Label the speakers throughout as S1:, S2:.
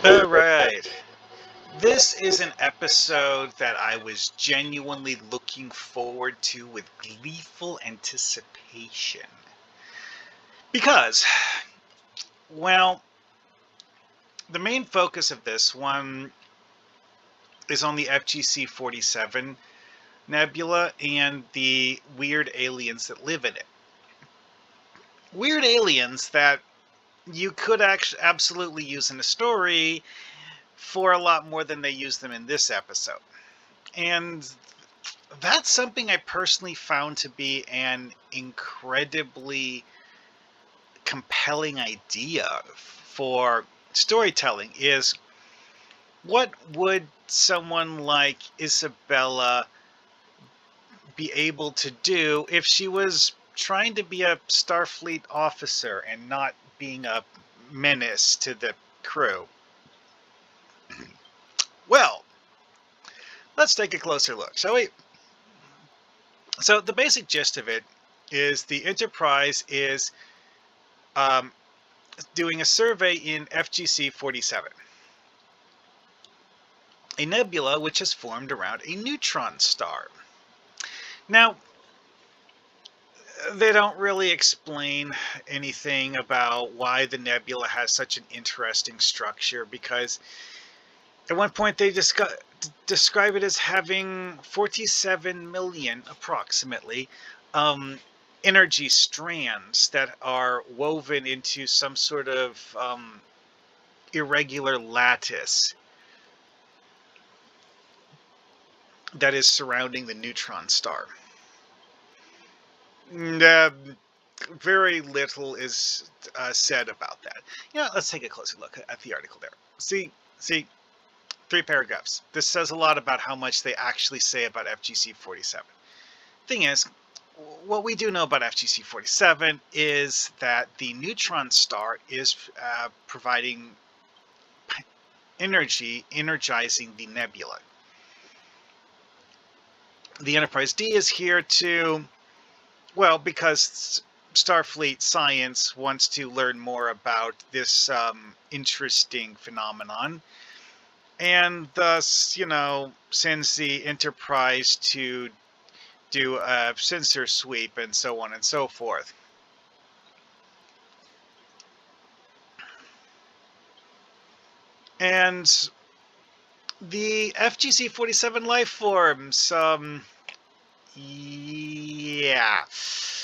S1: All right. This is an episode that I was genuinely looking forward to with gleeful anticipation. Because, well, the main focus of this one is on the FGC 47 nebula and the weird aliens that live in it. Weird aliens that you could actually absolutely use in a story for a lot more than they use them in this episode. And that's something I personally found to be an incredibly compelling idea for storytelling is what would someone like Isabella be able to do if she was trying to be a Starfleet officer and not being a menace to the crew? Well, let's take a closer look, shall we? So the basic gist of it is the Enterprise is um, doing a survey in FGC 47, a nebula which has formed around a neutron star. Now, they don't really explain anything about why the nebula has such an interesting structure, because at one point they describe it as having 47 million, approximately, um, energy strands that are woven into some sort of irregular lattice that is surrounding the neutron star. Very little is said about that. Let's take a closer look at the article there. See, 3 paragraphs. This says a lot about how much they actually say about FGC 47. Thing is, what we do know about FGC 47 is that the neutron star is providing energy, energizing the nebula. The Enterprise D is here to, well, because Starfleet science wants to learn more about this interesting phenomenon, and thus, sends the Enterprise to do a sensor sweep and so on and so forth. And the FGC 47 life forms, yeah.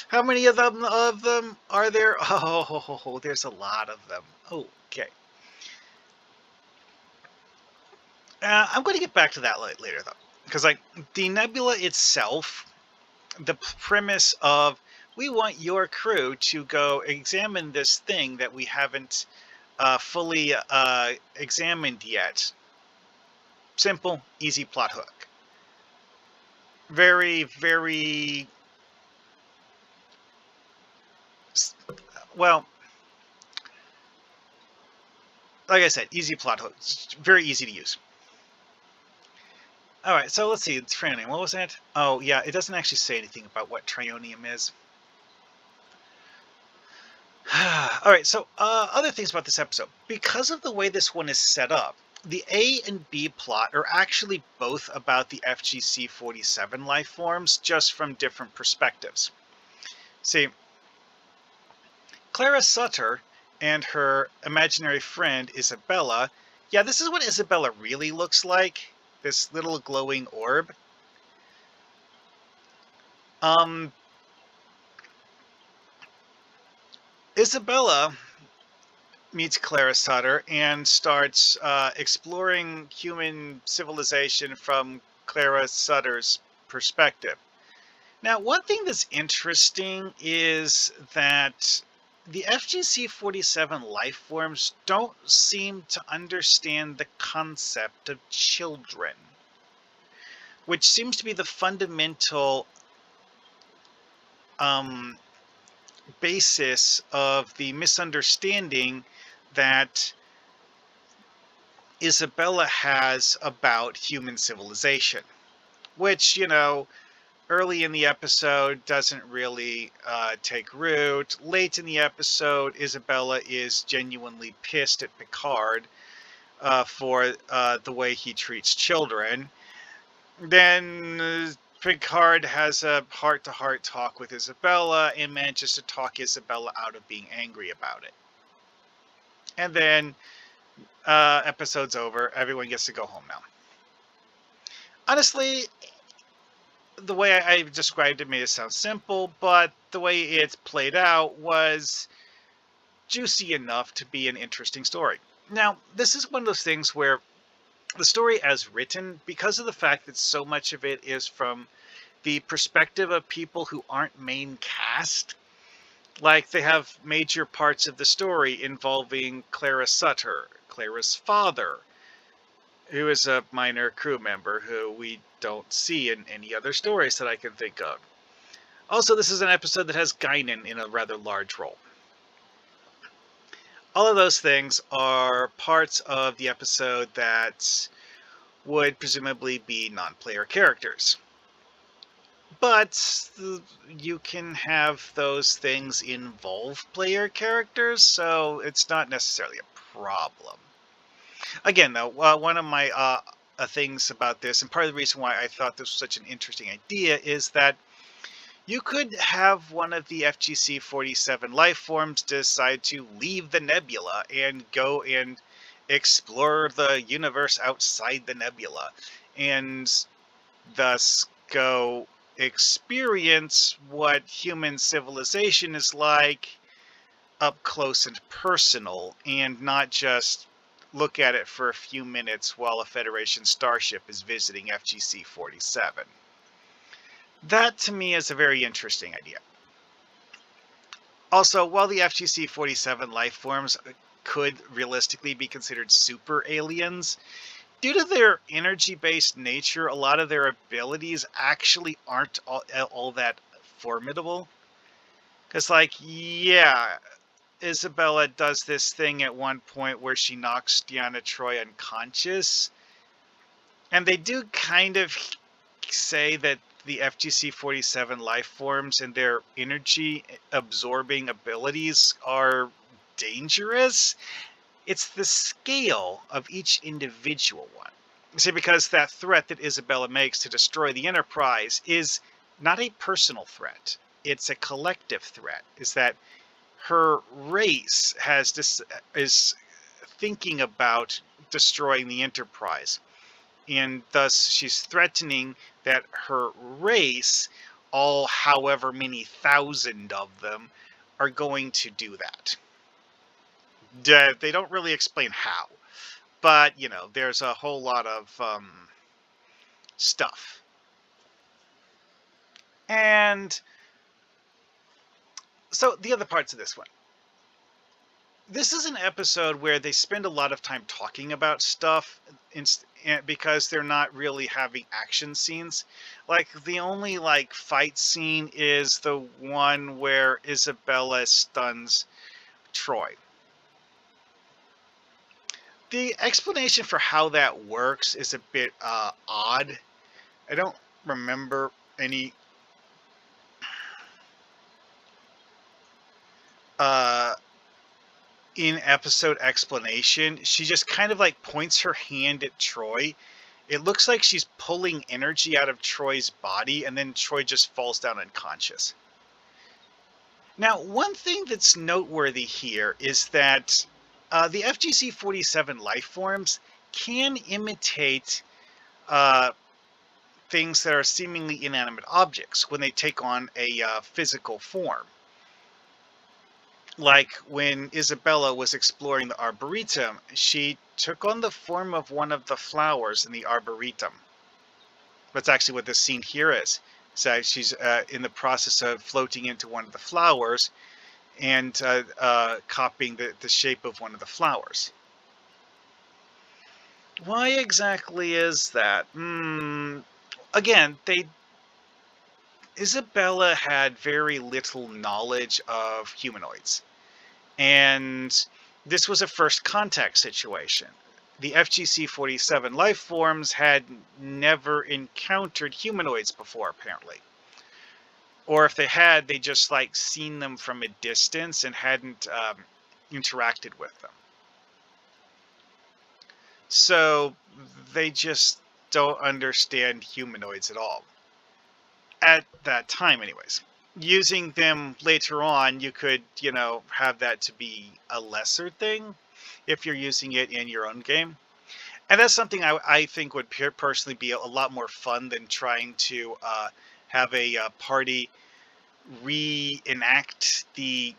S1: How many of them are there? Oh, there's a lot of them. Okay. I'm going to get back to that later, though, because the nebula itself, the premise of we want your crew to go examine this thing that we haven't fully examined yet. Simple, easy plot hook. Very, very well. Like I said, easy plot hook. It's very easy to use. All right, so let's see. Trionium. What was that? Oh, yeah. It doesn't actually say anything about what trionium is. All right, so other things about this episode. Because of the way this one is set up, the A and B plot are actually both about the FGC 47 life forms, just from different perspectives. See, Clara Sutter and her imaginary friend Isabella. Yeah, this is what Isabella really looks like. This little glowing orb. Isabella meets Clara Sutter and starts exploring human civilization from Clara Sutter's perspective. Now, one thing that's interesting is that the FGC 47 life forms don't seem to understand the concept of children, which seems to be the fundamental basis of the misunderstanding that Isabella has about human civilization, which, early in the episode doesn't really take root. Late in the episode, Isabella is genuinely pissed at Picard for the way he treats children. Then Picard has a heart-to-heart talk with Isabella and manages to talk Isabella out of being angry about it. And then episode's over. Everyone gets to go home now. Honestly, the way I described it made it sound simple, but the way it played out was juicy enough to be an interesting story. Now, this is one of those things where the story as written, because of the fact that so much of it is from the perspective of people who aren't main cast, like they have major parts of the story involving Clara Sutter, Clara's father, who is a minor crew member who we don't see in any other stories that I can think of. Also, this is an episode that has Guinan in a rather large role. All of those things are parts of the episode that would presumably be non-player characters. But you can have those things involve player characters, so it's not necessarily a problem. Again, though, one of my things about this, and part of the reason why I thought this was such an interesting idea, is that you could have one of the FGC-47 life forms decide to leave the nebula and go and explore the universe outside the nebula, and thus go experience what human civilization is like up close and personal, and not just look at it for a few minutes while a Federation starship is visiting FGC-47. That, to me, is a very interesting idea. Also, while the FGC-47 life forms could realistically be considered super aliens, due to their energy-based nature, a lot of their abilities actually aren't all that formidable. Because, like, yeah, Isabella does this thing at one point where she knocks Deanna Troi unconscious, and they do kind of say that the FGC-47 life forms and their energy absorbing abilities are dangerous. It's the scale of each individual one. See, because that threat that Isabella makes to destroy the Enterprise is not a personal threat. It's a collective threat. Is that her race is thinking about destroying the Enterprise, and thus she's threatening that her race, all however many thousand of them, are going to do that. They don't really explain how, but there's a whole lot of stuff. And so the other parts of this one. This is an episode where they spend a lot of time talking about stuff because they're not really having action scenes. Like, the only fight scene is the one where Isabella stuns Troy. The explanation for how that works is a bit odd. I don't remember any in-episode explanation. She just kind of points her hand at Troy. It looks like she's pulling energy out of Troy's body, and then Troy just falls down unconscious. Now, one thing that's noteworthy here is that the FGC-47 life forms can imitate things that are seemingly inanimate objects when they take on a physical form. Like when Isabella was exploring the Arboretum, she took on the form of one of the flowers in the Arboretum. That's actually what this scene here is. So she's in the process of floating into one of the flowers and copying the shape of one of the flowers. Why exactly is that? Again, Isabella had very little knowledge of humanoids. And this was a first contact situation. The FGC-47 life forms had never encountered humanoids before, apparently. Or if they had, they just seen them from a distance and hadn't interacted with them. So they just don't understand humanoids at all. At that time, anyways. Using them later on, you could, have that to be a lesser thing if you're using it in your own game. And that's something I think would personally be a lot more fun than trying to have a party reenact the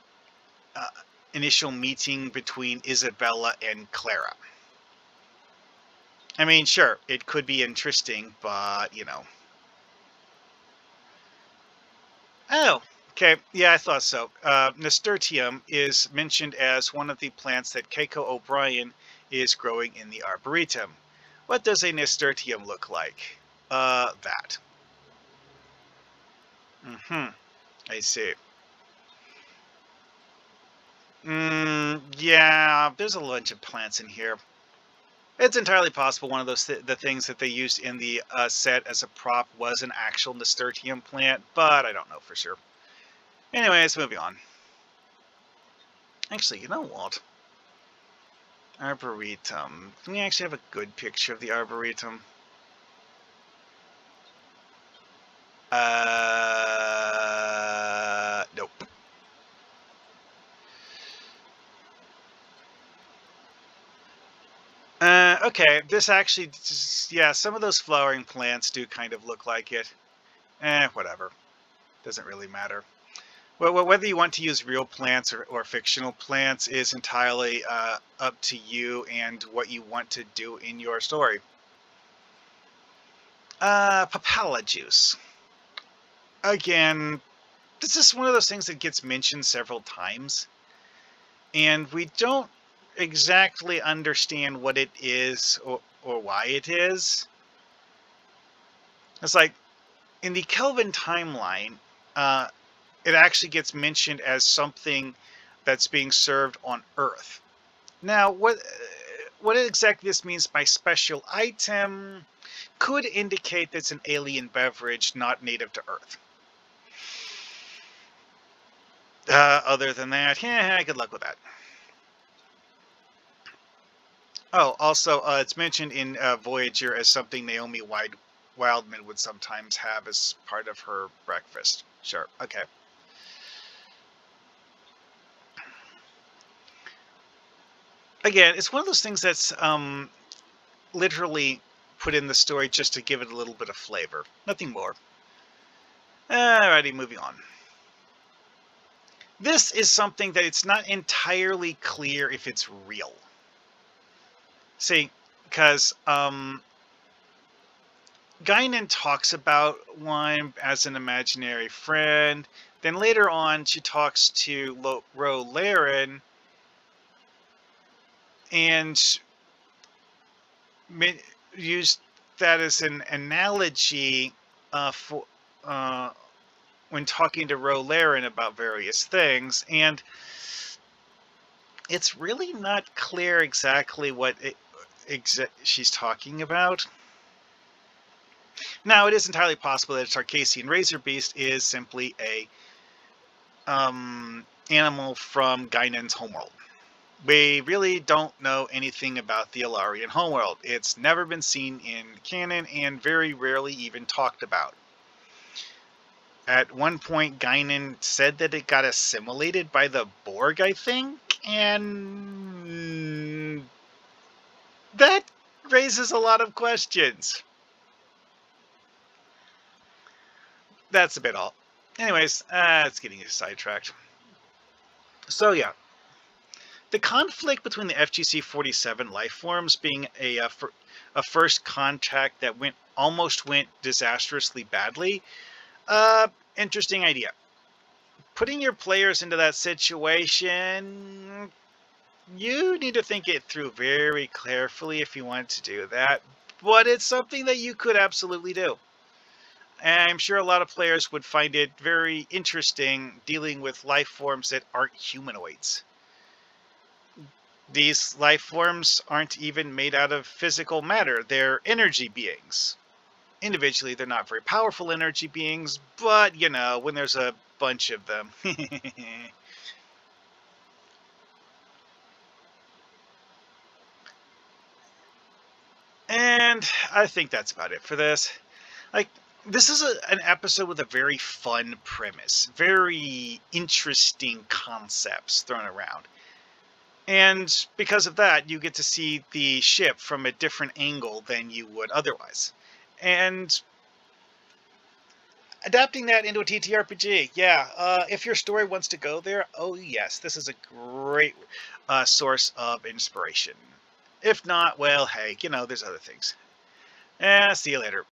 S1: uh, initial meeting between Isabella and Clara. I mean, sure, it could be interesting, but. Oh, okay. Yeah, I thought so. Nasturtium is mentioned as one of the plants that Keiko O'Brien is growing in the Arboretum. What does a Nasturtium look like? That. Mm-hmm. I see. Yeah, there's a bunch of plants in here. It's entirely possible one of those the things that they used in the set as a prop was an actual Nasturtium plant, but I don't know for sure. Anyways, moving on. Actually, you know what? Arboretum. Can we actually have a good picture of the Arboretum? Nope. Okay, this actually, yeah, some of those flowering plants do kind of look like it. Whatever. Doesn't really matter. Well, whether you want to use real plants or fictional plants is entirely up to you and what you want to do in your story. Papaya juice. Again, this is one of those things that gets mentioned several times, and we don't exactly understand what it is or why it is. It's like in the Kelvin timeline, uh, it actually gets mentioned as something that's being served on Earth. Now, what exactly this means by special item could indicate that it's an alien beverage not native to Earth. Other than that, yeah, good luck with that. Oh, also, it's mentioned in Voyager as something Naomi Wildman would sometimes have as part of her breakfast. Sure, okay. Again, it's one of those things that's literally put in the story just to give it a little bit of flavor. Nothing more. Alrighty, moving on. This is something that it's not entirely clear if it's real. See, because Guinan talks about one as an imaginary friend. Then later on, she talks to Ro Laren and used that as an analogy for uh, when talking to Ro Laren about various things. And it's really not clear exactly what she's talking about. Now, it is entirely possible that a Tarkasian razor beast is simply a animal from Guinan's homeworld. We really don't know anything about the Ilarian homeworld. It's never been seen in canon and very rarely even talked about. At one point, Guinan said that it got assimilated by the Borg, I think, and that raises a lot of questions. That's a bit all. Anyways, it's getting sidetracked. So yeah, the conflict between the FGC-47 life forms being a first contact that almost went disastrously badly. Interesting idea. Putting your players into that situation, you need to think it through very carefully if you want to do that. But it's something that you could absolutely do. And I'm sure a lot of players would find it very interesting dealing with life forms that aren't humanoids. These life forms aren't even made out of physical matter. They're energy beings. Individually, they're not very powerful energy beings, but, when there's a bunch of them. And I think that's about it for this. Like, this is an episode with a very fun premise, very interesting concepts thrown around. And because of that, you get to see the ship from a different angle than you would otherwise. And adapting that into a TTRPG, yeah, if your story wants to go there, oh yes, this is a great source of inspiration. If not, well, hey, there's other things. See you later.